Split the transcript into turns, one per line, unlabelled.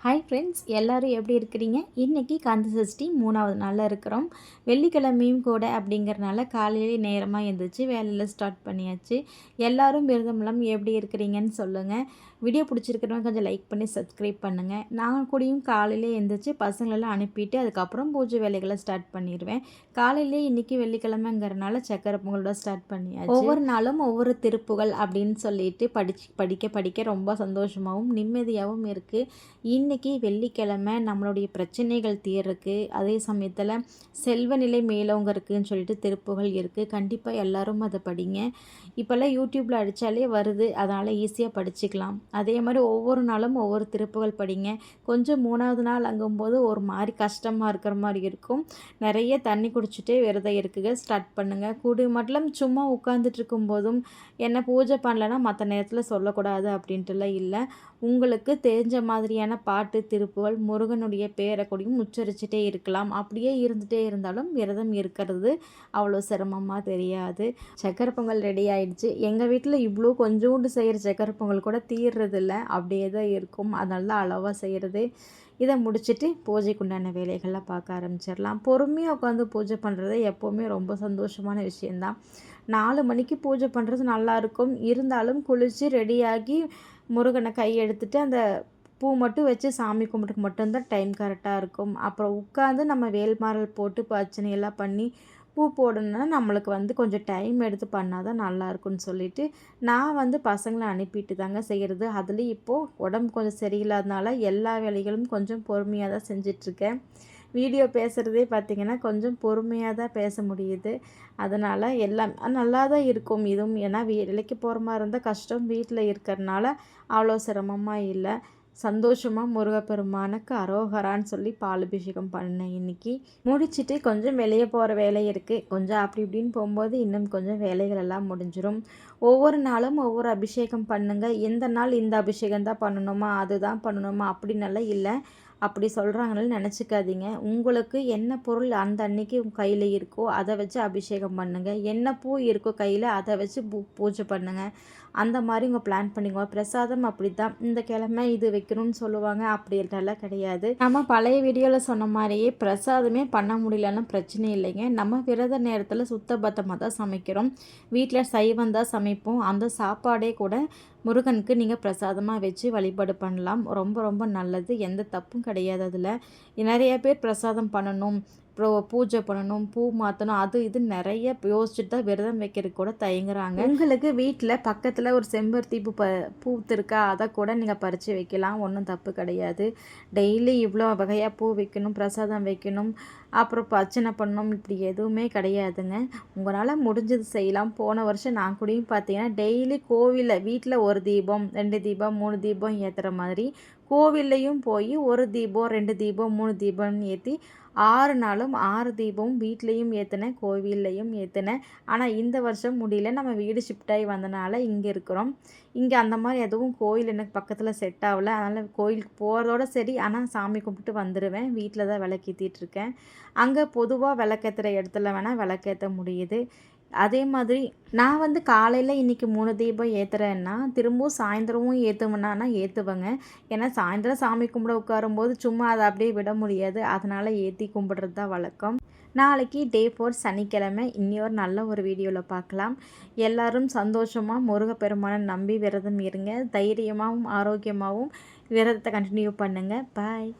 Hi friends, எல்லோரும் எப்படி இருக்கிறீங்க? இன்றைக்கி கந்த சஷ்டி 3வது நாளில் இருக்கிறோம். வெள்ளிக்கிழமையும் கூட அப்படிங்கிறனால காலையிலே நேரமாக எழுந்திரிச்சு வேலையில் ஸ்டார்ட் பண்ணியாச்சு. எல்லோரும் விரதமெல்லாம் எப்படி இருக்கிறீங்கன்னு சொல்லுங்கள். வீடியோ பிடிச்சிருக்கிறவங்க கொஞ்சம் லைக் பண்ணி சப்ஸ்கிரைப் பண்ணுங்கள். நான் கூடயும் காலையிலே எழுந்திரிச்சு பசங்களெல்லாம் அனுப்பிட்டு அதுக்கப்புறம் பூஜை வேலைகளை ஸ்டார்ட் பண்ணிடுவேன். காலையிலே இன்றைக்கி வெள்ளிக்கிழமைங்கிறனால சக்கரை பொங்கலோட ஸ்டார்ட் பண்ணியாச்சு. ஒவ்வொரு நாளும் ஒவ்வொரு திருப்புகள் அப்படின்னு சொல்லிட்டு படிக்க ரொம்ப சந்தோஷமாகவும் நிம்மதியாகவும் இருக்குது. இன்றைக்கி வெள்ளிக்கிழமை நம்மளுடைய பிரச்சனைகள் தீர்றதுக்கு, அதே சமயத்தில் செல்வ நிலை மேலோங்கருக்குன்னு சொல்லிட்டு திருப்புகள் இருக்குது. கண்டிப்பாக எல்லோரும் அதை படிங்க. இப்போல்லாம் யூடியூப்பில் அடித்தாலே வருது, அதனால் ஈஸியாக படிச்சுக்கலாம். அதே மாதிரி ஒவ்வொரு நாளும் ஒவ்வொரு திருப்புகள் படிங்க. கொஞ்சம் 3வது நாள் அங்கும்போது ஒரு மாதிரி கஷ்டமாக இருக்கிற மாதிரி இருக்கும். நிறைய தண்ணி குடிச்சிட்டே விரதம் இருக்குங்க ஸ்டார்ட் பண்ணுங்கள். கூடு மட்டும் சும்மா உட்காந்துட்டு இருக்கும்போதும் என்ன பூஜை பண்ணலைன்னா மற்ற நேரத்தில் சொல்லக்கூடாது அப்படின்ட்டுலாம் இல்லை. உங்களுக்கு தெரிஞ்ச மாதிரியான பாட்டு திருப்புகள் முருகனுடைய பேரை கூடயும் உச்சரிச்சுட்டே இருக்கலாம். அப்படியே இருந்துகிட்டே இருந்தாலும் விரதம் இருக்கிறது அவ்வளோ சிரமமாக தெரியாது. சக்கரை பொங்கல் ரெடி ஆகிடுச்சு. எங்கள் வீட்டில் இவ்வளோ கொஞ்சோண்டு செய்கிற சக்கரை பொங்கல் கூட தீர்றதில்ல, அப்படியே தான் இருக்கும். அதனால தான் அளவாக செய்கிறது. இதை முடிச்சுட்டு பூஜைக்குண்டான வேலைகள்லாம் பார்க்க ஆரம்பிச்சிடலாம். பொறுமையாக உட்காந்து பூஜை பண்ணுறது எப்போவுமே ரொம்ப சந்தோஷமான விஷயந்தான். 4 மணிக்கு பூஜை பண்ணுறது நல்லாயிருக்கும். இருந்தாலும் குளித்து ரெடியாகி முருகனை கை எடுத்துகிட்டு அந்த பூ மட்டும் வச்சு சாமி கும்பிட்டுக்கு மட்டும்தான் டைம் கரெக்டாக இருக்கும். அப்புறம் உட்காந்து நம்ம வேல்மாறல் போட்டு பச்சனையெல்லாம் பண்ணி பூ போடணுன்னா நம்மளுக்கு கொஞ்சம் டைம் எடுத்து பண்ணால் தான் நல்லாயிருக்குன்னு சொல்லிவிட்டு நான் பசங்களை அனுப்பிட்டு தாங்க செய்கிறது. அதுலேயும் இப்போது உடம்பு கொஞ்சம் சரியில்லாதனால எல்லா வேலைகளும் கொஞ்சம் பொறுமையாக தான் செஞ்சிட்ருக்கேன். வீடியோ பேசுகிறதே பார்த்திங்கன்னா கொஞ்சம் பொறுமையாக தான் பேச முடியுது. அதனால் எல்லாம் நல்லா தான் இருக்கும். இதுவும் ஏன்னா வேலைக்கு போகிற மாதிரி இருந்தால் கஷ்டம், வீட்டில் இருக்கிறனால அவ்வளோ சிரமமாக இல்லை. சந்தோஷமாக முருகப்பெருமானுக்கு அரோகரான்னு சொல்லி பால் அபிஷேகம் பண்ணேன். இன்றைக்கி முடிச்சுட்டு கொஞ்சம் வெளியே போகிற வேலை இருக்குது. கொஞ்சம் அப்படி இப்படின்னு போகும்போது இன்னும் கொஞ்சம் வேலைகள் எல்லாம் முடிஞ்சிடும். ஒவ்வொரு நாளும் ஒவ்வொரு அபிஷேகம் பண்ணுங்கள். எந்த நாள் இந்த அபிஷேகம் தான் பண்ணணுமா, அதுதான் பண்ணணுமா அப்படின்னெல்லாம் இல்லை. அப்படி சொல்கிறாங்கன்னு நினச்சிக்காதீங்க. உங்களுக்கு என்ன பொருள் அந்த அன்னைக்கு கையில் இருக்கோ அதை வச்சு அபிஷேகம் பண்ணுங்கள். என்ன பூ இருக்கோ கையில் அதை வச்சு பூஜை பண்ணுங்கள். அந்த மாதிரி உங்கள் பிளான் பண்ணிக்கோங்க. பிரசாதம் அப்படி தான், இந்த கிழமை இது வைக்கணும்னு சொல்லுவாங்க, அப்படின்றலாம் கிடையாது. நம்ம பழைய வீடியோவில் சொன்ன மாதிரியே பிரசாதமே பண்ண முடியலன்னு பிரச்சனை இல்லைங்க. நம்ம விரத நேரத்தில் சுத்தபத்தமாக தான் சமைக்கிறோம். வீட்டில் சைவம் தான் சமைப்போம். அந்த சாப்பாடே கூட முருகனுக்கு நீங்கள் பிரசாதமாக வச்சு வழிபாடு பண்ணலாம். ரொம்ப ரொம்ப நல்லது, எந்த தப்பும் கிடையாது. அதில் நிறைய பேர் பிரசாதம் பண்ணணும், அப்புறம் பூஜை பண்ணணும், பூ மாற்றணும், அது இது நிறைய யோசிச்சுட்டு தான் விரதம் வைக்கிறதுக்கு கூட தயங்குறாங்க. உங்களுக்கு வீட்டில் பக்கத்தில் ஒரு செம்பருத்தி பூத்திருக்கா, அதை கூட நீங்கள் பறித்து வைக்கலாம், ஒன்றும் தப்பு கிடையாது. டெய்லி இவ்வளோ வகையாக பூ வைக்கணும், பிரசாதம் வைக்கணும், அப்புறம் அர்ச்சனை பண்ணணும், இப்படி எதுவுமே கிடையாதுங்க. உங்களால் முடிஞ்சது செய்யலாம். போன வருஷம் நான் கூடயும் பார்த்தீங்கன்னா டெய்லி கோவிலில் வீட்டில் 1 தீபம் 2 தீபம் 3 தீபம் ஏற்றுற மாதிரி கோவில்லையும் போய் 1 தீபம் 2 தீபம் 3 தீபம்னு ஏற்றி 6 நாளும் 6 தீபமும் வீட்லேயும் ஏற்றினேன், கோவில்லையும் ஏற்றினேன். ஆனால் இந்த வருஷம் முடியல. நம்ம வீடு ஷிஃப்ட் ஆகி வந்தனால இங்கே இருக்கிறோம். இங்கே அந்த மாதிரி எதுவும் கோயில் எனக்கு பக்கத்தில் செட் ஆகலை. அதனால் கோயிலுக்கு போகிறதோட சரி, ஆனால் சாமி கும்பிட்டு வந்துடுவேன். வீட்டில் தான் விளக்கேற்றிட்டுருக்கேன். அங்கே பொதுவாக விளக்கேற்றுற இடத்துல வேணால் விளக்கேற்ற முடியுது. அதே மாதிரி நான் காலையில் இன்றைக்கி 3 தீபம் ஏற்றுறேன்னா திரும்பவும் சாயந்தரமும் ஏற்றுவேன்னா ஏற்றுவேங்க. ஏன்னா சாயந்தரம் சாமி கும்பிட உட்காரும்போது சும்மா அதை அப்படியே விட முடியாது. அதனால் ஏற்றி கும்பிட்றது தான் வழக்கம். நாளைக்கு டே 4 சனிக்கிழமை. இன்னொரு நல்ல ஒரு வீடியோவில் பார்க்கலாம். எல்லோரும் சந்தோஷமாக முருகப்பெருமானை நம்பி விரதம் இருங்க. தைரியமாகவும் ஆரோக்கியமாகவும் விரதத்தை கண்டினியூ பண்ணுங்கள். பாய்.